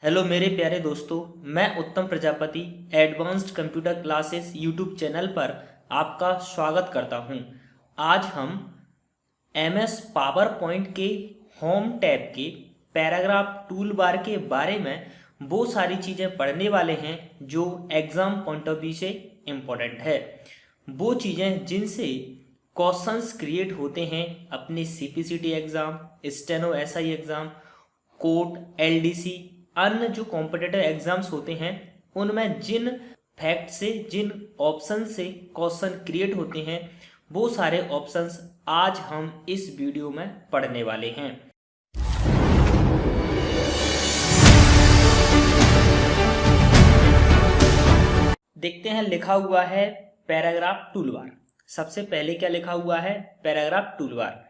Hello मेरे प्यारे दोस्तों, मैं उत्तम Prajapati advanced computer classes YouTube channel पर आपका स्वागत करता हूं। आज हम एमएस पावर पॉइंट के होम टैब के पैराग्राफ टूल बार के बारे में वो सारी चीज़ें पढ़ने वाले हैं जो एग्ज़ाम पॉइंट ऑफ व्यू से इम्पोर्टेंट है। वो चीज़ें जिनसे क्वेश्चंस क्रिएट होते हैं अपने CPCT exam, steno SI exam, court, LDC, अन्य जो कॉम्पिटिटिव एग्जाम्स होते हैं उनमें जिन फैक्ट से, जिन ऑप्शन से क्वेश्चन क्रिएट होते हैं वो सारे ऑप्शंस आज हम इस वीडियो में पढ़ने वाले हैं। देखते हैं, लिखा हुआ है पैराग्राफ टूलबार। सबसे पहले क्या लिखा हुआ है? Paragraph toolbar.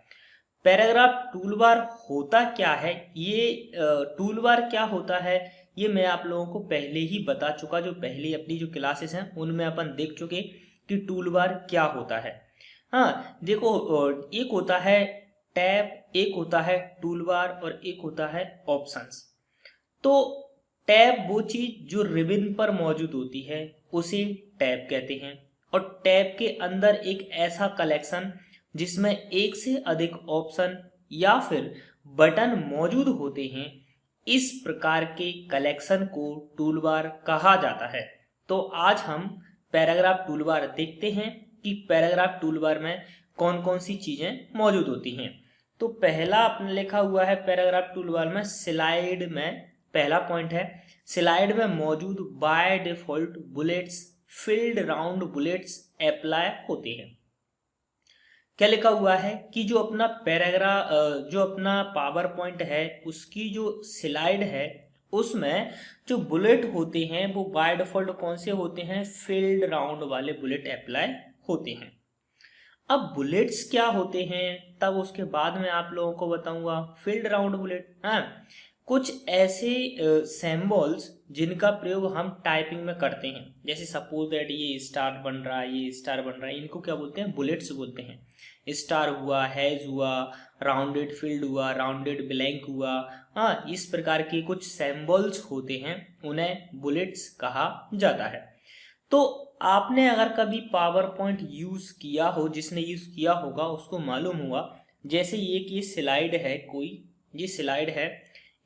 पैराग्राफ टूलबार होता क्या है, ये टूलबार क्या होता है ये मैं आप लोगों को पहले ही बता चुका। जो पहले अपनी जो क्लासेस हैं उनमें अपन देख चुके कि टूलबार क्या होता है। हाँ देखो, एक होता है टैब, एक होता है टूलबार और एक होता है ऑप्शंस। तो टैब वो चीज जो रिबन पर मौजूद होती है उसे टैब कहते हैं, और टैब के अंदर एक ऐसा कलेक्शन जिसमें एक से अधिक ऑप्शन या फिर बटन मौजूद होते हैं, इस प्रकार के कलेक्शन को टूलबार कहा जाता है। तो आज हम पैराग्राफ टूलबार देखते हैं कि पैराग्राफ टूलबार में कौन कौन सी चीजें मौजूद होती हैं। तो पहला आपने लिखा हुआ है पैराग्राफ टूलबार में, स्लाइड में पहला पॉइंट है, स्लाइड में मौजूद by default bullets field round bullets apply होते हैं। क्या लिखा हुआ है कि जो अपना पैराग्राफ, जो अपना पावर पॉइंट है उसकी जो स्लाइड है उसमें जो बुलेट होते हैं वो बाय डिफॉल्ट कौन से होते हैं? फील्ड राउंड वाले बुलेट अप्लाई होते हैं। अब बुलेट्स क्या होते हैं तब उसके बाद में आप लोगों को बताऊंगा। फील्ड राउंड बुलेट, हाँ, कुछ ऐसे सिंबल्स जिनका प्रयोग हम टाइपिंग में करते हैं, जैसे सपोज दैट ये स्टार बन रहा है, ये स्टार बन रहा है, इनको क्या बोलते हैं? बुलेट्स बोलते हैं। स्टार हुआ, हैज हुआ, राउंडेड फील्ड हुआ, राउंडेड ब्लैंक हुआ, हाँ, इस प्रकार के कुछ सिंबल्स होते हैं, उन्हें बुलेट्स कहा जाता है। तो आपने अगर कभी पावर पॉइंट यूज किया हो, जिसने यूज किया होगा उसको मालूम होगा। जैसे ये स्लाइड है, कोई ये स्लाइड है,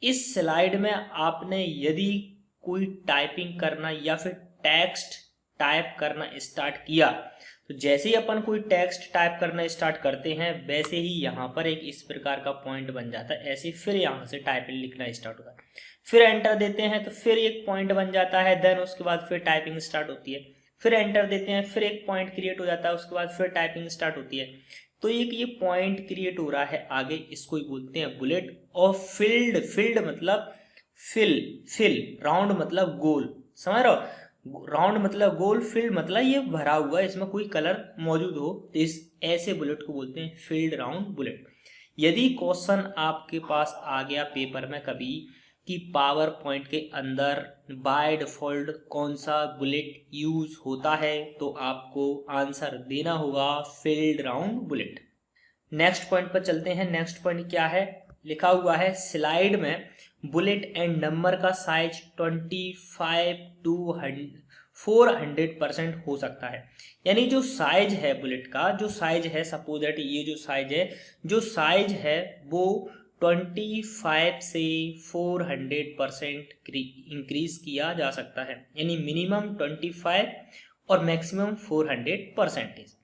इस स्लाइड में आपने यदि कोई टाइपिंग करना या फिर टेक्स्ट टाइप करना स्टार्ट किया, तो जैसे ही अपन कोई टेक्स्ट टाइप करना स्टार्ट करते हैं वैसे ही यहाँ पर एक इस प्रकार का पॉइंट बन जाता है, ऐसे फिर यहाँ से टाइपिंग लिखना स्टार्ट होता है, फिर एंटर देते हैं तो फिर एक पॉइंट बन जाता है, देन उसके बाद फिर टाइपिंग स्टार्ट होती है, फिर एंटर देते हैं, फिर एक पॉइंट क्रिएट हो जाता है, उसके बाद फिर टाइपिंग स्टार्ट होती है। तो ये पॉइंट क्रिएट हो रहा है आगे, इसको ही बोलते हैं बुलेट। और फील्ड, फील्ड मतलब फिल, फिल, राउंड मतलब गोल, समझ रहे हो? राउंड मतलब गोल, फील्ड मतलब ये भरा हुआ है, इसमें कोई कलर मौजूद हो, तो इस ऐसे बुलेट को बोलते हैं फील्ड राउंड बुलेट। यदि क्वेश्चन आपके पास आ गया पेपर में कभी कि पावर पॉइंट के अंदर बाय डिफॉल्ट कौन सा बुलेट यूज होता है, तो आपको आंसर देना होगा field round bullet. Next point पर चलते हैं। नेक्स्ट पॉइंट क्या है? लिखा हुआ है स्लाइड में बुलेट एंड नंबर का साइज 25 टू 400% हो सकता है। यानी जो साइज है बुलेट का, जो साइज है, सपोज दैट ये जो साइज है वो 25 से 400% इंक्रीज किया जा सकता है, यानी मिनिमम 25 और मैक्सिमम 400%।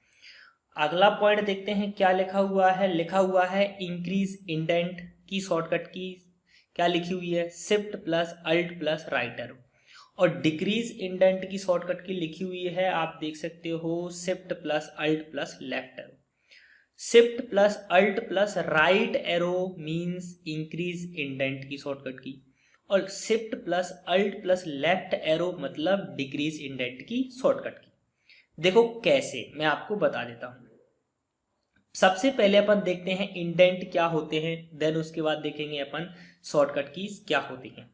अगला पॉइंट देखते हैं क्या लिखा हुआ है। लिखा हुआ है इंक्रीज इंडेंट की शॉर्टकट की क्या लिखी हुई है? Shift plus alt plus right arrow. और डिक्रीज इंडेंट की शॉर्टकट की लिखी हुई है, आप देख सकते हो, shift plus alt plus left arrow. Shift plus alt plus right arrow means increase indent की शॉर्टकट की, और shift plus alt plus left arrow मतलब डिक्रीज इंडेंट की शॉर्टकट की। देखो कैसे, मैं आपको बता देता हूं। सबसे पहले अपन देखते हैं इंडेंट क्या होते हैं, देन उसके बाद देखेंगे अपन शॉर्टकट कीज क्या होती हैं।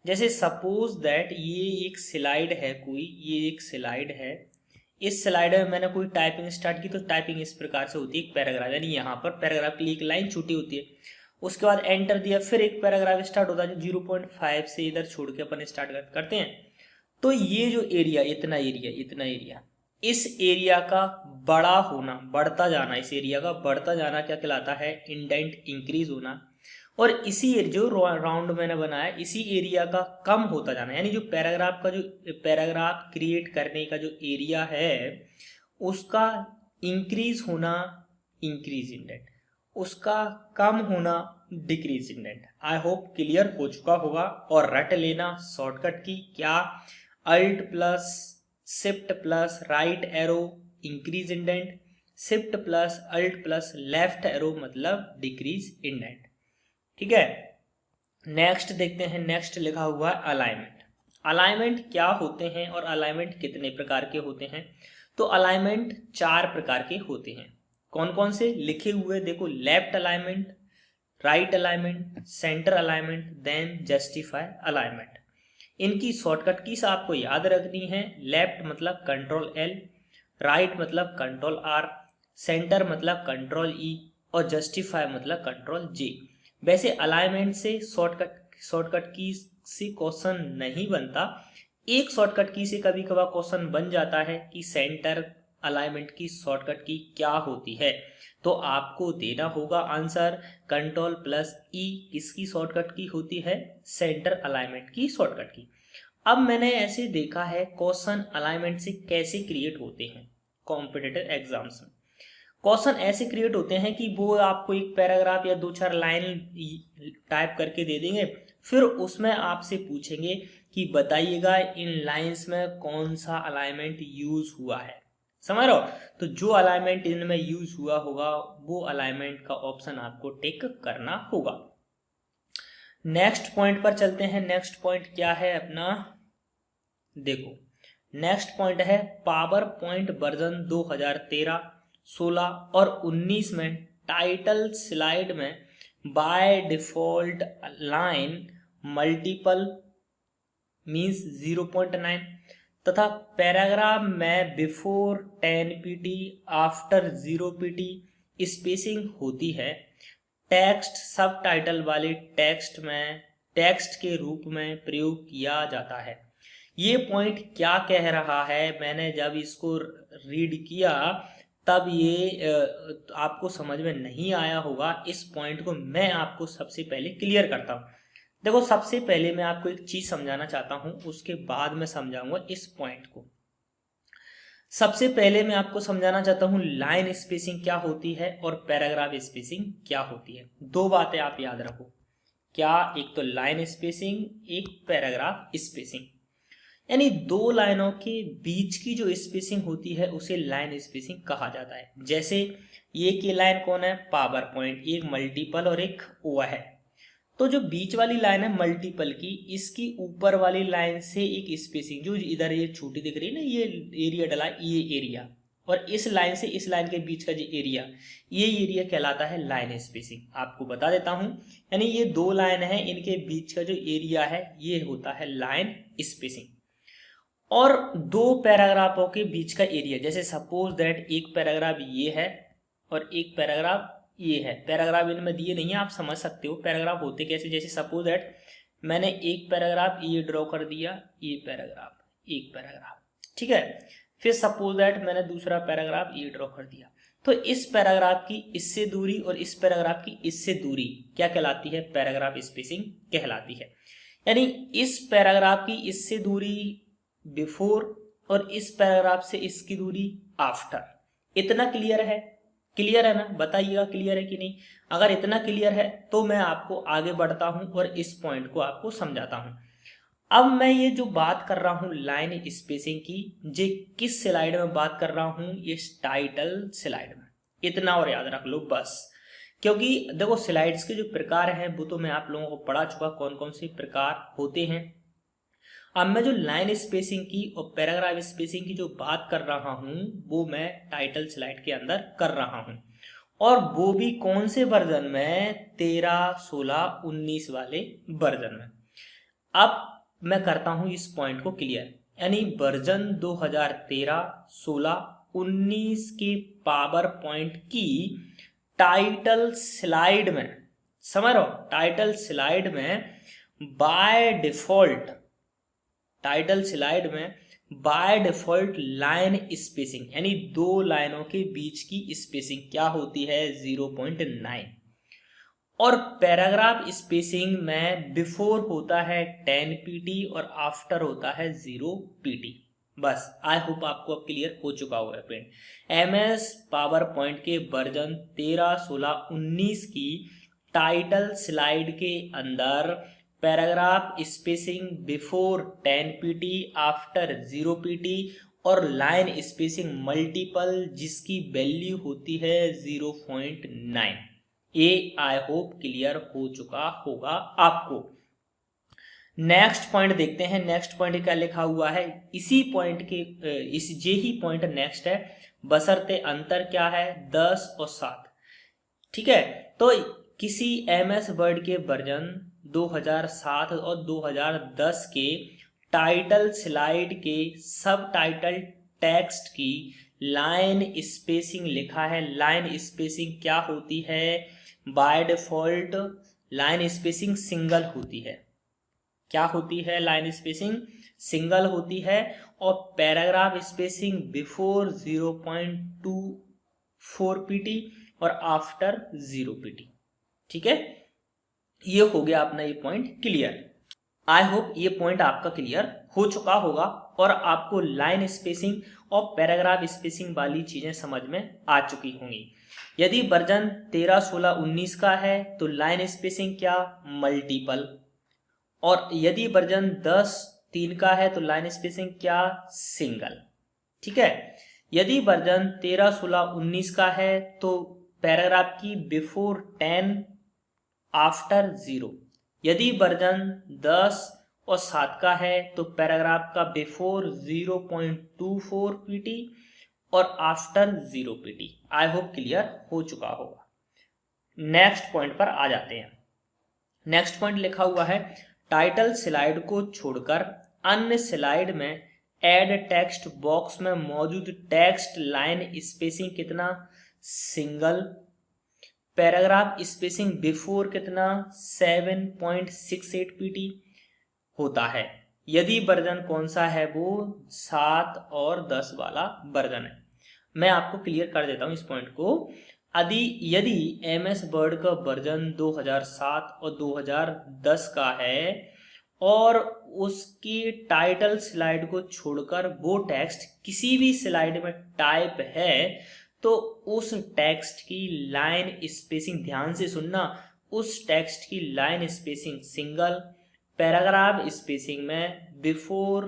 जैसे सपोज दैट ये एक स्लाइड है, कोई ये एक स्लाइड है, इस स्लाइड में मैंने कोई टाइपिंग स्टार्ट की तो टाइपिंग इस प्रकार से होती है, एक पैराग्राफ, यानी यहाँ पर पैराग्राफ के लिए एक लाइन छूटी होती है, उसके बाद एंटर दिया, फिर एक पैराग्राफ स्टार्ट होता है जो 0.5 से इधर छोड़ के अपन स्टार्ट करते हैं। तो ये जो एरिया, इतना एरिया, इस एरिया का बड़ा होना, बढ़ता जाना, इस एरिया का बढ़ता जाना क्या कहलाता है? इंडेंट इंक्रीज होना। और इसी जो राउंड मैंने बनाया, इसी एरिया का कम होता जाना, यानी जो पैराग्राफ का, जो पैराग्राफ क्रिएट करने का जो एरिया है उसका इंक्रीज होना इंक्रीज इंडेंट, उसका कम होना decrease indent. I hope clear हो चुका होगा। और रट लेना शॉर्टकट की, क्या? Alt plus shift plus right arrow increase indent, shift plus alt plus left arrow मतलब डिक्रीज इंडेंट। ठीक है, नेक्स्ट देखते हैं। नेक्स्ट लिखा हुआ है अलाइनमेंट। अलाइनमेंट क्या होते हैं और अलाइनमेंट कितने प्रकार के होते हैं? तो अलाइनमेंट 4 प्रकार के होते हैं। कौन कौन से लिखे हुए देखो? Left alignment, right alignment, centre alignment, then justify alignment. इनकी शॉर्टकट कीज आपको याद रखनी है। लेफ्ट मतलब कंट्रोल L, राइट मतलब कंट्रोल R, सेंटर मतलब कंट्रोल E और जस्टिफाई मतलब कंट्रोल J। वैसे अलाइनमेंट से शॉर्टकट की से क्वेश्चन नहीं बनता। एक शॉर्टकट की से कभी कभार क्वेश्चन बन जाता है कि सेंटर अलाइनमेंट की शॉर्टकट की क्या होती है, तो आपको देना होगा आंसर कंट्रोल प्लस E किसकी शॉर्टकट की होती है? सेंटर अलाइनमेंट की शॉर्टकट की। अब मैंने ऐसे देखा है क्वेश्चन अलाइनमेंट से कैसे क्रिएट होते हैं कॉम्पिटिटिव एग्जाम्स में। क्वेश्चन ऐसे क्रिएट होते हैं कि वो आपको एक पैराग्राफ या 2-4 लाइन टाइप करके दे देंगे, फिर उसमें आपसे पूछेंगे कि बताइएगा इन लाइंस में कौन सा अलाइनमेंट यूज हुआ है। समझ रहे हो? तो जो अलाइनमेंट इनमें यूज हुआ होगा वो अलाइनमेंट का ऑप्शन आपको टिक करना होगा। नेक्स्ट पॉइंट पर चलते हैं। नेक्स्ट पॉइंट क्या है अपना? देखो, नेक्स्ट पॉइंट है पावर पॉइंट वर्जन 2013, 16 और 19 में टाइटल स्लाइड में by default line multiple means 0.9 तथा पैराग्राफ में before 10 pt after 0 pt spacing होती है। टेक्स्ट सब टाइटल वाले टेक्स्ट में टेक्स्ट के रूप में प्रयोग किया जाता है। ये पॉइंट क्या कह रहा है? मैंने जब इसको रीड किया तब ये आपको समझ में नहीं आया होगा। इस पॉइंट को मैं आपको सबसे पहले क्लियर करता हूँ। देखो, सबसे पहले मैं आपको एक चीज समझाना चाहता हूँ, उसके बाद मैं समझाऊंगा इस पॉइंट को। सबसे पहले मैं आपको समझाना चाहता हूँ लाइन स्पेसिंग क्या होती है और पैराग्राफ स्पेसिंग क्या होती है। 2 बातें आप याद रखो। क्या? एक तो लाइन स्पेसिंग, एक पैराग्राफ स्पेसिंग। यानी 2 लाइनों के बीच की जो स्पेसिंग होती है उसे लाइन स्पेसिंग कहा जाता है। जैसे ये की लाइन कौन है? पावर पॉइंट, एक मल्टीपल और एक ओ है। तो जो बीच वाली लाइन है मल्टीपल की, इसकी ऊपर वाली लाइन से एक स्पेसिंग जो इधर ये छोटी दिख रही है ना, ये एरिया डला, ये एरिया, और इस लाइन से इस लाइन के बीच का जो एरिया, ये एरिया कहलाता है लाइन स्पेसिंग। आपको बता देता हूं, यानी ये 2 लाइन है, इनके बीच का जो एरिया है ये होता है लाइन स्पेसिंग। और 2 पैराग्राफों के बीच का एरिया, जैसे सपोज दैट एक पैराग्राफ ये है और एक पैराग्राफ ये है। पैराग्राफ इनमें दिए नहीं है, आप समझ सकते हो पैराग्राफ होते कैसे। जैसे सपोज दैट मैंने एक पैराग्राफ ये ड्रॉ कर दिया, ये पैराग्राफ, एक पैराग्राफ, ठीक है। फिर सपोज दैट मैंने दूसरा पैराग्राफ ये ड्रॉ कर दिया। तो इस पैराग्राफ की इससे दूरी और इस पैराग्राफ की इससे दूरी क्या कहलाती है? पैराग्राफ स्पेसिंग कहलाती है। यानी इस पैराग्राफ की इससे दूरी बिफोर और इस पैराग्राफ से इसकी दूरी आफ्टर। इतना क्लियर है? क्लियर है ना? बताइएगा क्लियर है कि नहीं। अगर इतना क्लियर है तो मैं आपको आगे बढ़ता हूं और इस पॉइंट को आपको समझाता हूं। अब मैं ये जो बात कर रहा हूं लाइन स्पेसिंग की, जे किस स्लाइड में बात कर रहा हूं? ये टाइटल स्लाइड में। इतना और याद रख लो बस, क्योंकि देखो स्लाइड्स के जो प्रकार हैं वो तो मैं आप लोगों को पढ़ा चुका, कौन कौन से प्रकार होते हैं। अब मैं जो लाइन स्पेसिंग की और पैराग्राफ स्पेसिंग की जो बात कर रहा हूं वो मैं टाइटल स्लाइड के अंदर कर रहा हूं, और वो भी कौन से वर्जन में? 13, 16, 19 वाले वर्जन में। अब मैं करता हूं इस पॉइंट को क्लियर। यानी वर्जन 2013, 16, 19 के पावर पॉइंट की टाइटल स्लाइड में समझ रहे हो, टाइटल स्लाइड में बाय डिफॉल्ट, टाइटल स्लाइड में बाय डिफॉल्ट लाइन स्पेसिंग यानी दो लाइनों के बीच की स्पेसिंग क्या होती है 0.9, और पैराग्राफ स्पेसिंग में बिफोर होता है 10 पीटी और आफ्टर होता है 0 पीटी। बस आई होप आपको अब क्लियर हो चुका होगा फ्रेंड। MS पावर पॉइंट के वर्जन 13, 16, 19 की टाइटल स्लाइड के अंदर paragraph spacing before 10 PT after 0 PT और लाइन स्पेसिंग मल्टीपल जिसकी वैल्यू होती है 0.9। ये आई होप क्लियर हो चुका होगा आपको। नेक्स्ट पॉइंट देखते हैं, नेक्स्ट पॉइंट क्या लिखा हुआ है। इसी पॉइंट के इस जे ही पॉइंट नेक्स्ट है, बशर्ते अंतर क्या है 10 और 7। ठीक है, तो किसी MS वर्ड के वर्जन 2007 और 2010 के टाइटल स्लाइड के सब टाइटल टेक्स्ट की लाइन स्पेसिंग लिखा है। लाइन स्पेसिंग क्या होती है, by default line spacing single होती है। क्या होती है, लाइन स्पेसिंग सिंगल होती है, और पैराग्राफ स्पेसिंग बिफोर 0.24 पीटी और आफ्टर 0 पीटी। ठीक है, ये हो गया अपना ये पॉइंट क्लियर। आई होप ये पॉइंट आपका क्लियर हो चुका होगा और आपको लाइन स्पेसिंग और पैराग्राफ स्पेसिंग वाली चीजें समझ में आ चुकी होंगी। यदि वर्जन 13, 16, 19 का है तो लाइन स्पेसिंग क्या, मल्टीपल, और यदि वर्जन 10, 3 का है तो लाइन स्पेसिंग क्या, सिंगल। ठीक है, यदि वर्जन 13, 16, 19 का है तो पैराग्राफ की बिफोर 10 आफ्टर 0। यदि वर्जन 10 और 7 का है तो पैराग्राफ का बिफोर 0.24 पीटी और आफ्टर 0 पीटी। आई होप क्लियर हो चुका होगा। नेक्स्ट पॉइंट पर आ जाते हैं। नेक्स्ट पॉइंट लिखा हुआ है, टाइटल स्लाइड को छोड़कर अन्य स्लाइड में ऐड टेक्स्ट बॉक्स में मौजूद टेक्स्ट लाइन स्पेसिंग कितना, सिंगल। पैराग्राफ स्पेसिंग बिफोर कितना, 7.68 पीटी होता है। यदि वर्जन कौन सा है, वो 7 और 10 वाला वर्जन है। मैं आपको क्लियर कर देता हूं इस पॉइंट को। यदि MS वर्ड का वर्जन 2007 और 2010 का है और उसकी टाइटल स्लाइड को छोड़कर वो टेक्स्ट किसी भी स्लाइड में टाइप है तो उस टेक्स्ट की लाइन स्पेसिंग, ध्यान से सुनना, उस टेक्स्ट की line spacing single. Paragraph spacing में बिफोर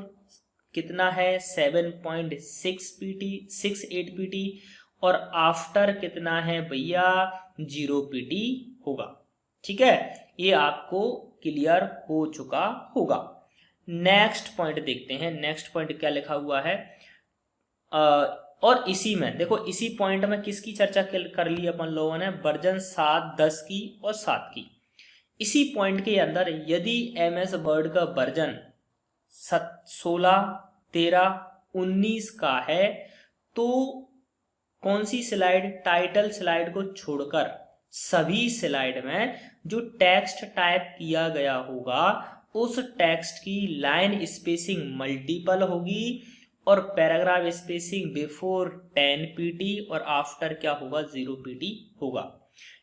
कितना है, 7.6 पीटी, 68 पीटी, और आफ्टर कितना है भैया, 0 पीटी होगा। ठीक है, ये आपको क्लियर हो चुका होगा। नेक्स्ट पॉइंट देखते हैं। नेक्स्ट पॉइंट क्या लिखा हुआ है, और इसी में देखो, इसी पॉइंट में किसकी चर्चा कर ली अपन लोगों ने, वर्जन 7, 10 की और 7 की। इसी पॉइंट के अंदर यदि MS वर्ड का वर्जन 16, 13, 19 का है तो कौन सी स्लाइड, टाइटल स्लाइड को छोड़कर सभी स्लाइड में जो टेक्स्ट टाइप किया गया होगा उस टेक्स्ट की लाइन स्पेसिंग मल्टीपल होगी और पैराग्राफ स्पेसिंग बिफोर 10 पीटी और आफ्टर क्या होगा, 0 पीटी होगा।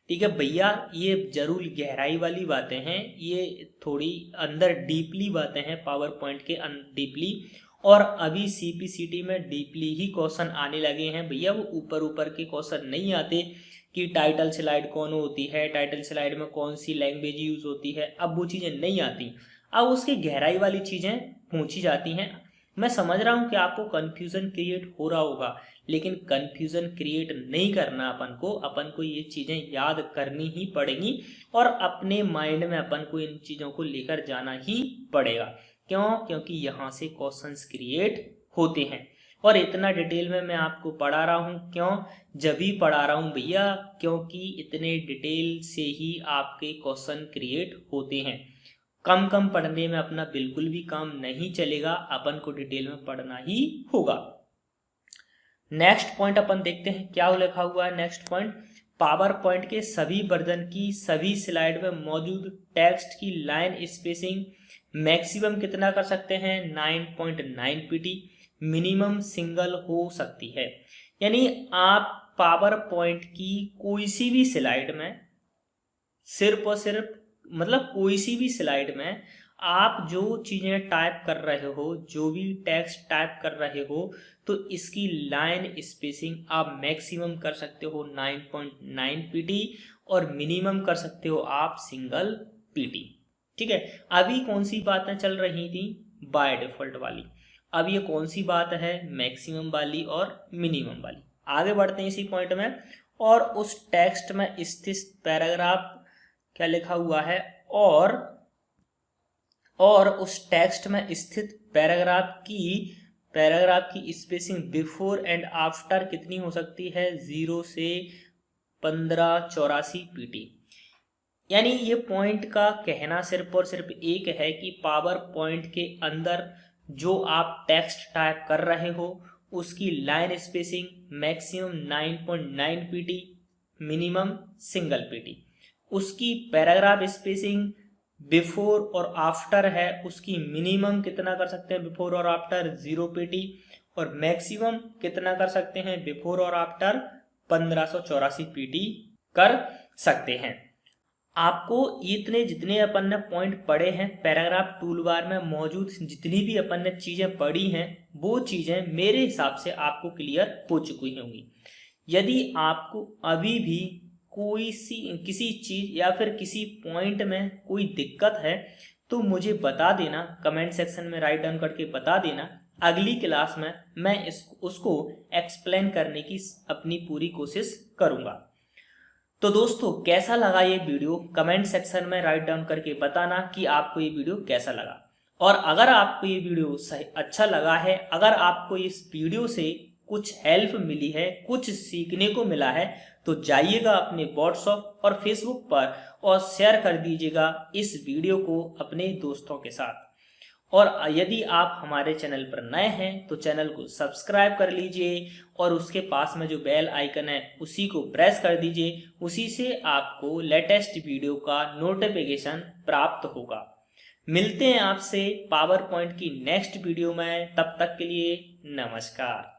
ठीक है भैया, ये जरूर गहराई वाली बातें हैं, ये थोड़ी अंदर डीपली बातें हैं, पावर पॉइंट के डीपली, और अभी CPCT में डीपली ही क्वेश्चन आने लगे हैं भैया। वो ऊपर ऊपर के क्वेश्चन नहीं आते कि टाइटल स्लाइड कौन होती है, टाइटल स्लाइड में कौन सी लैंग्वेज यूज होती है, अब वो चीज़ें नहीं आती। अब उसकी गहराई वाली चीज़ें पूछी जाती हैं। मैं समझ रहा हूँ कि आपको कन्फ्यूज़न क्रिएट हो रहा होगा, लेकिन कन्फ्यूज़न क्रिएट नहीं करना अपन को ये चीज़ें याद करनी ही पड़ेंगी और अपने माइंड में अपन को इन चीज़ों को लेकर जाना ही पड़ेगा। क्यों? क्योंकि यहाँ से क्वेश्चंस क्रिएट होते हैं और इतना डिटेल में मैं आपको पढ़ा रहा हूँ। क्यों? जब भी पढ़ा रहा हूँ भैया, क्योंकि इतने डिटेल से ही आपके क्वेश्चन क्रिएट होते हैं। कम पढ़ने में अपना बिल्कुल भी काम नहीं चलेगा, अपन को डिटेल में पढ़ना ही होगा। नेक्स्ट पॉइंट अपन देखते हैं क्या लिखा हुआ है। नेक्स्ट पॉइंट, पावर पॉइंट के सभी वर्जन की सभी स्लाइड में मौजूद टेक्स्ट की लाइन स्पेसिंग मैक्सिमम कितना कर सकते हैं 9.9 पीटी, मिनिमम सिंगल हो सकती है। यानी आप पावर पॉइंट की कोई सी भी स्लाइड में सिर्फ और सिर्फ मतलब कोई सी भी स्लाइड में आप जो चीज़ें टाइप कर रहे हो, जो भी टेक्स्ट टाइप कर रहे हो, तो इसकी लाइन स्पेसिंग आप मैक्सिमम कर सकते हो 9.9 पीटी और मिनिमम कर सकते हो आप सिंगल पीटी। ठीक है, अभी कौन सी बातें चल रही थी बाय डिफॉल्ट वाली, अब ये कौन सी बात है मैक्सिमम वाली और मिनिमम वाली। आगे बढ़ते हैं इसी पॉइंट में। और उस टेक्स्ट में स्थित पैराग्राफ क्या लिखा हुआ है, और उस टेक्स्ट में स्थित पैराग्राफ की स्पेसिंग बिफोर एंड आफ्टर कितनी हो सकती है 0 से 1584 पीटी। यानी ये पॉइंट का कहना सिर्फ और सिर्फ एक है कि पावर पॉइंट के अंदर जो आप टेक्स्ट टाइप कर रहे हो उसकी line spacing maximum 9.9 PT, minimum single PT. उसकी पैराग्राफ स्पेसिंग बिफोर और आफ्टर है, उसकी मिनिमम कितना कर सकते हैं बिफोर और आफ्टर 0 पीटी, और मैक्सिमम कितना कर सकते हैं बिफोर और आफ्टर 1584 पीटी कर सकते हैं। आपको इतने जितने अपन ने पॉइंट पढ़े हैं पैराग्राफ टूलबार में मौजूद जितनी भी अपन ने चीज़ें पढ़ी हैं वो चीज़ें मेरे हिसाब से आपको क्लियर हो चुकी होंगी। यदि आपको अभी भी किसी चीज़ या फिर किसी पॉइंट में कोई दिक्कत है तो मुझे बता देना, कमेंट सेक्शन में राइट डाउन करके बता देना। अगली क्लास में मैं उसको एक्सप्लेन करने की अपनी पूरी कोशिश करूँगा। तो दोस्तों कैसा लगा ये वीडियो कमेंट सेक्शन में राइट डाउन करके बताना कि आपको ये वीडियो कैसा लगा। और अगर आपको ये वीडियो सही अच्छा लगा है, अगर आपको इस वीडियो से कुछ हेल्प मिली है, कुछ सीखने को मिला है, तो जाइएगा अपने व्हाट्सएप और फेसबुक पर और शेयर कर दीजिएगा इस वीडियो को अपने दोस्तों के साथ। और यदि आप हमारे चैनल पर नए हैं तो चैनल को सब्सक्राइब कर लीजिए और उसके पास में जो बेल आइकन है उसी को प्रेस कर दीजिए, उसी से आपको लेटेस्ट वीडियो का नोटिफिकेशन प्राप्त होगा। मिलते हैं आपसे पावर पॉइंट की नेक्स्ट वीडियो में, तब तक के लिए नमस्कार।